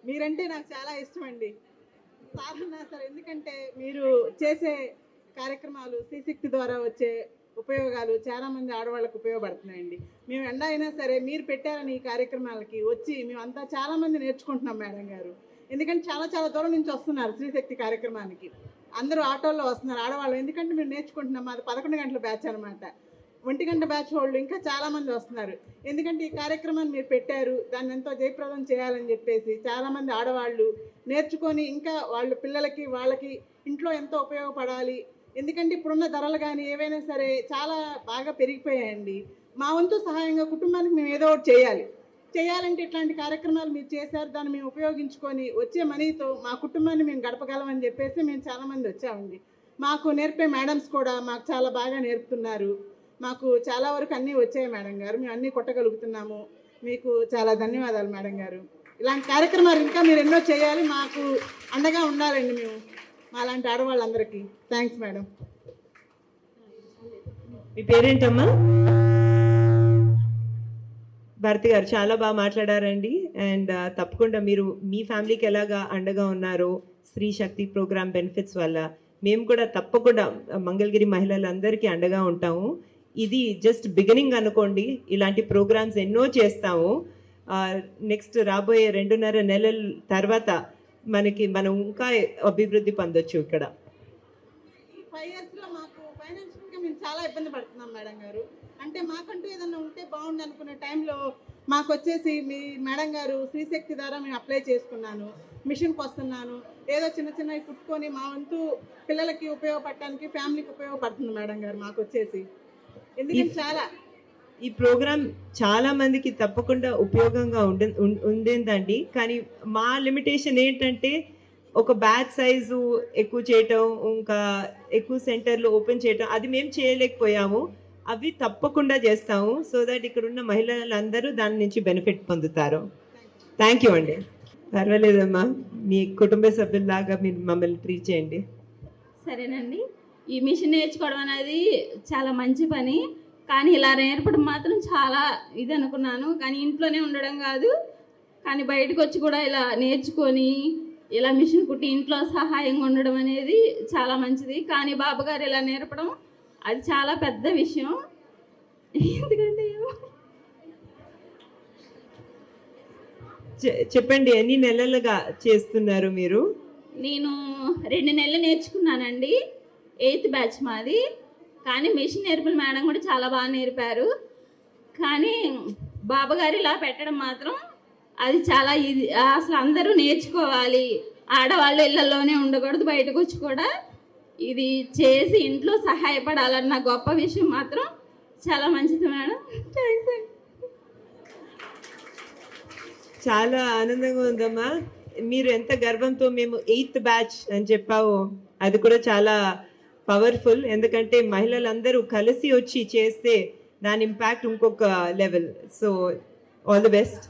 మీరంటే నాకు చాలా ఇష్టం అండి. సార్ అన్నా సార్, ఎందుకంటే మీరు చేసే కార్యక్రమాలు శ్రీశక్తి ద్వారా వచ్చే ఉపయోగాలు చాలా మంది ఆడవాళ్ళకు ఉపయోగపడుతున్నాయండి. మేము ఎండ అయినా సరే మీరు పెట్టారని ఈ కార్యక్రమాలకి వచ్చి మేమంతా చాలా మంది నేర్చుకుంటున్నాం మేడం గారు. ఎందుకంటే చాలా చాలా దూరం నుంచి వస్తున్నారు శ్రీశక్తి కార్యక్రమానికి. అందరూ ఆటోల్లో వస్తున్నారు ఆడవాళ్ళు, ఎందుకంటే మేము నేర్చుకుంటున్నాం. మాది 11 గంటల బ్యాచ్ అనమాట. 1 గంట బ్యాచ్ వాళ్ళు ఇంకా చాలామంది వస్తున్నారు. ఎందుకంటే ఈ కార్యక్రమాన్ని మీరు పెట్టారు, దాన్ని ఎంతో జయప్రదం చేయాలని చెప్పేసి చాలామంది ఆడవాళ్ళు నేర్చుకొని ఇంకా వాళ్ళ పిల్లలకి వాళ్ళకి ఇంట్లో ఎంతో ఉపయోగపడాలి. ఎందుకంటే ఇప్పుడున్న ధరలు కానీ ఏవైనా సరే చాలా బాగా పెరిగిపోయాయండి. మా వంతు సహాయంగా కుటుంబానికి మేము ఏదో ఒకటి చేయాలంటే ఇట్లాంటి కార్యక్రమాలు మీరు చేశారు. దాన్ని మేము ఉపయోగించుకొని వచ్చే మనీతో మా కుటుంబాన్ని మేము గడపగలమని చెప్పేసి మేము చాలామంది వచ్చామండి. మాకు నేర్పే మేడమ్స్ కూడా మాకు చాలా బాగా నేర్పుతున్నారు. మాకు చాలా వరకు అన్నీ వచ్చాయి మేడం గారు. మేము అన్నీ కొట్టగలుగుతున్నాము. మీకు చాలా ధన్యవాదాలు మేడం గారు. ఇలాంటి కార్యక్రమాలు ఇంకా మీరు ఎన్నో చేయాలి, మాకు అండగా ఉండాలండి మేము మాలాంటి ఆడవాళ్ళందరికీ. Thanks madam. మీ పేరేంటమ్మా? భారతి గారు చాలా బాగా మాట్లాడారండి. అండ్ తప్పకుండా మీరు మీ ఫ్యామిలీకి ఎలాగా అండగా ఉన్నారో స్త్రీ శక్తి ప్రోగ్రామ్ బెనిఫిట్స్ వల్ల మేము కూడా తప్పకుండా మంగళగిరి మహిళలందరికీ అండగా ఉంటాము. ఇది జస్ట్ బిగినింగ్ అనుకోండి. ఇలాంటి ప్రోగ్రామ్స్ ఎన్నో చేస్తాము. నెక్స్ట్ రాబోయే 2.5 నెలల తర్వాత మనం ఇంకా అభివృద్ధి పొందొచ్చు. ఇక్కడ 5 yearsలో మాకు ఫైనాన్షియల్గా మేము చాలా ఇబ్బంది పడుతున్నాం మేడం గారు. అంటే మాకంటూ ఏదన్నా ఉంటే బాగుండు అనుకునే టైంలో మాకు వచ్చేసి మీ మేడం గారు శ్రీశక్తి ద్వారా మేము అప్లై చేసుకున్నాను, మిషన్కి వస్తున్నాను, ఏదో చిన్న చిన్నవి కుట్టుకొని మా వంతు పిల్లలకి ఉపయోగపడటానికి ఫ్యామిలీకి ఉపయోగపడుతుంది మేడం గారు మాకు వచ్చేసి. ఎందుకంటే చాలా ఈ ప్రోగ్రామ్ చాలా మందికి తప్పకుండా ఉపయోగంగా ఉండిందండి. కానీ మా లిమిటేషన్ ఏంటంటే ఒక బ్యాచ్ సైజు ఎక్కువ చేయటం, ఇంకా ఎక్కువ సెంటర్లు ఓపెన్ చేయటం, అది మేము చేయలేకపోయాము. అవి తప్పకుండా చేస్తాము, సో దట్ ఇక్కడ ఉన్న మహిళలందరూ దాని నుంచి బెనిఫిట్ పొందుతారు. థ్యాంక్ యూ అండి. పర్వాలేదమ్మా, మీ కుటుంబ సభ్యుల్లాగా మీరు మమ్మల్ని ట్రీట్ చేయండి. సరేనండి. ఈ మిషన్ నేర్చుకోవడం అనేది చాలా మంచి పని, కానీ ఇలా నేర్పడం మాత్రం చాలా ఇది అనుకున్నాను. కానీ ఇంట్లోనే ఉండడం కాదు, కానీ బయటకు వచ్చి కూడా ఇలా నేర్చుకొని ఇలా మిషన్ కుట్టి ఇంట్లో సహాయంగా ఉండడం అనేది చాలా మంచిది. కానీ బాబుగారు ఇలా నేర్పడం అది చాలా పెద్ద విషయం. ఎందుకంటే చెప్పండి, ఎన్ని నెలలుగా చేస్తున్నారు మీరు? నేను 2 నెలలు నేర్చుకున్నానండి. 8th బ్యాచ్ మాది. కానీ మిషన్ నేర్పిన మేడం కూడా చాలా బాగా నేర్పారు. కానీ బాబుగారు ఇలా పెట్టడం మాత్రం అది చాలా ఇది. అసలు అందరూ నేర్చుకోవాలి, ఆడవాళ్ళు ఇళ్లలోనే ఉండకూడదు, బయటకు వచ్చి కూడా ఇది చేసి ఇంట్లో సహాయపడాలన్న గొప్ప విషయం మాత్రం చాలా మంచిది మేడం. థ్యాంక్స్ అండి. చాలా ఆనందంగా ఉందమ్మా. మీరు ఎంత గర్వంతో మేము 8th బ్యాచ్ అని చెప్పావో అది కూడా చాలా పవర్ఫుల్. ఎందుకంటే మహిళలందరూ కలిసి వచ్చి చేస్తే దాని ఇంపాక్ట్ ఇంకొక level. So all the best.